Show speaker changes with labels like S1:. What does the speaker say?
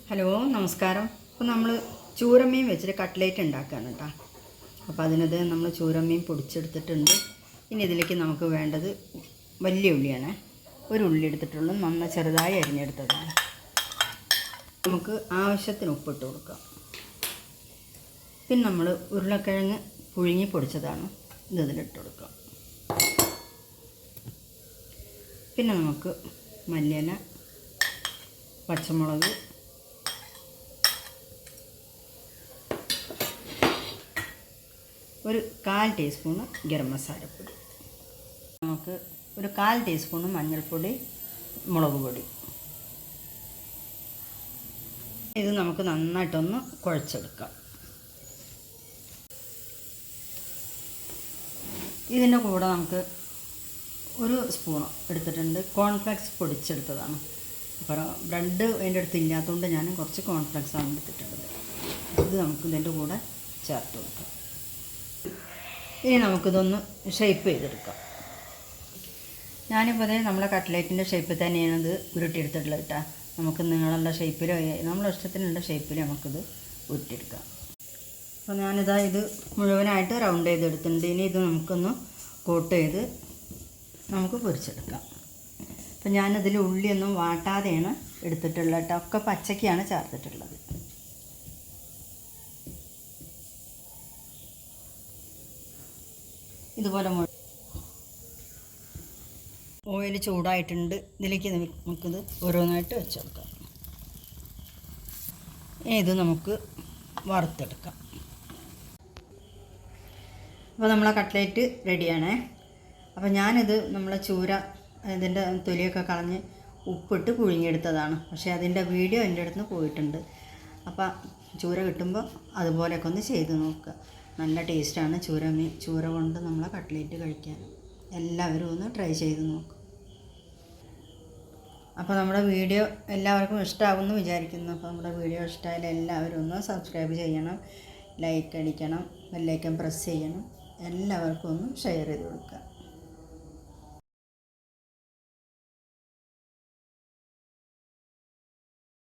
S1: Hello നമസ്കാരം. അപ്പോൾ നമ്മൾ ചൂരമീൻ വെച്ചിട്ട് കട്ട്ലേറ്റ് ഉണ്ടാക്കുകയാണ് കേട്ടോ. അപ്പോൾ അതിനത് നമ്മൾ ചൂരമീൻ പൊടിച്ചെടുത്തിട്ടുണ്ട്. ഇനി ഇതിലേക്ക് നമുക്ക് വേണ്ടത് വലിയ ഉള്ളിയാണ്. ഒരു ഉള്ളി എടുത്തിട്ടുള്ളൂ, നന്നായി ചെറുതായി അരിഞ്ഞെടുത്തതാണ്. നമുക്ക് ആവശ്യത്തിന് ഉപ്പിട്ട് കൊടുക്കാം. പിന്നെ നമ്മൾ ഉരുളക്കിഴങ്ങ് പുഴുങ്ങി പൊടിച്ചതാണ്, ഇതിലിട്ട് കൊടുക്കാം. പിന്നെ നമുക്ക് മല്ലിയില, പച്ചമുളക്, ഒരു 1/4 ടീസ്പൂണ് ഗരം മസാലപ്പൊടി, നമുക്ക് ഒരു 1/4 ടീസ്പൂണ് മഞ്ഞൾപ്പൊടി, മുളക് പൊടി. ഇത് നമുക്ക് നന്നായിട്ടൊന്ന് കുഴച്ചെടുക്കാം. ഇതിൻ്റെ കൂടെ നമുക്ക് ഒരു സ്പൂണ് എടുത്തിട്ടുണ്ട് കോൺഫ്ലെക്സ് പൊടിച്ചെടുത്തതാണ്. അപ്പോൾ ബ്രെഡ് അതിൻ്റെ അടുത്ത് ഇല്ലാത്തതുകൊണ്ട് ഞാൻ കുറച്ച് കോൺഫ്ലെക്സാണ് എടുത്തിട്ടുള്ളത്. ഇത് നമുക്ക് ഇതിൻ്റെ കൂടെ ചേർത്ത് കൊടുക്കാം. ഇനി നമുക്കിതൊന്ന് ഷേപ്പ് ചെയ്തെടുക്കാം. ഞാനിപ്പോൾ നമ്മളെ കട്ട്ലേറ്റിൻ്റെ ഷേപ്പിൽ തന്നെയാണ് ഇത് ഉരുട്ടിയെടുത്തിട്ടുള്ളത് കേട്ടോ. നമുക്ക് നീളമുള്ള ഷേപ്പിലോ നമ്മളെ ഇഷ്ടത്തിനുള്ള ഷേപ്പിൽ നമുക്കിത് ഉരുട്ടിയെടുക്കാം. അപ്പോൾ ഞാനിതാ ഇത് മുഴുവനായിട്ട് റൗണ്ട് ചെയ്തെടുത്തിട്ടുണ്ട്. ഇനി ഇത് നമുക്കൊന്ന് കോട്ട് ചെയ്ത് നമുക്ക് പൊരിച്ചെടുക്കാം. അപ്പോൾ ഞാനതിൽ ഉള്ളിയൊന്നും വാട്ടാതെയാണ് എടുത്തിട്ടുള്ളത് കേട്ടോ. ഒക്കെ പച്ചക്കാണ് ചേർത്തിട്ടുള്ളത്. ഇതുപോലെ ഓയിൽ ചൂടായിട്ടുണ്ട്. ഇതിലേക്ക് നമുക്കിത് ഓരോന്നായിട്ട് വെച്ച് കൊടുക്കാം. ഇത് നമുക്ക് വറുത്തെടുക്കാം. അപ്പോൾ നമ്മളെ കട്ട്ലേറ്റ് റെഡിയാണ്. അപ്പോൾ ഞാനിത് നമ്മളെ ചൂര ഇതിൻ്റെ തൊലിയൊക്കെ കളഞ്ഞ് ഉപ്പിട്ട് പുഴുങ്ങിയെടുത്തതാണ്. പക്ഷേ അതിൻ്റെ വീഡിയോ എൻ്റെ അടുത്ത് നിന്ന് പോയിട്ടുണ്ട്. അപ്പോൾ ചൂര കിട്ടുമ്പോൾ അതുപോലെയൊക്കെ ഒന്ന് ചെയ്ത് നോക്കുക. നല്ല ടേസ്റ്റാണ് ചൂര കൊണ്ട് നമ്മളെ കട്ട്ലേറ്റ് കഴിക്കാൻ. എല്ലാവരും ഒന്ന് ട്രൈ ചെയ്ത് നോക്കും. അപ്പോൾ നമ്മുടെ വീഡിയോ എല്ലാവർക്കും ഇഷ്ടമാകുമെന്ന് വിചാരിക്കുന്നു. അപ്പോൾ നമ്മുടെ വീഡിയോ ഇഷ്ടമായാലും എല്ലാവരും ഒന്ന് സബ്സ്ക്രൈബ് ചെയ്യണം, ലൈക്ക് അടിക്കണം, ബെല്ലൈക്കൺ പ്രസ് ചെയ്യണം, എല്ലാവർക്കും ഒന്ന് ഷെയർ ചെയ്ത് കൊടുക്കുക.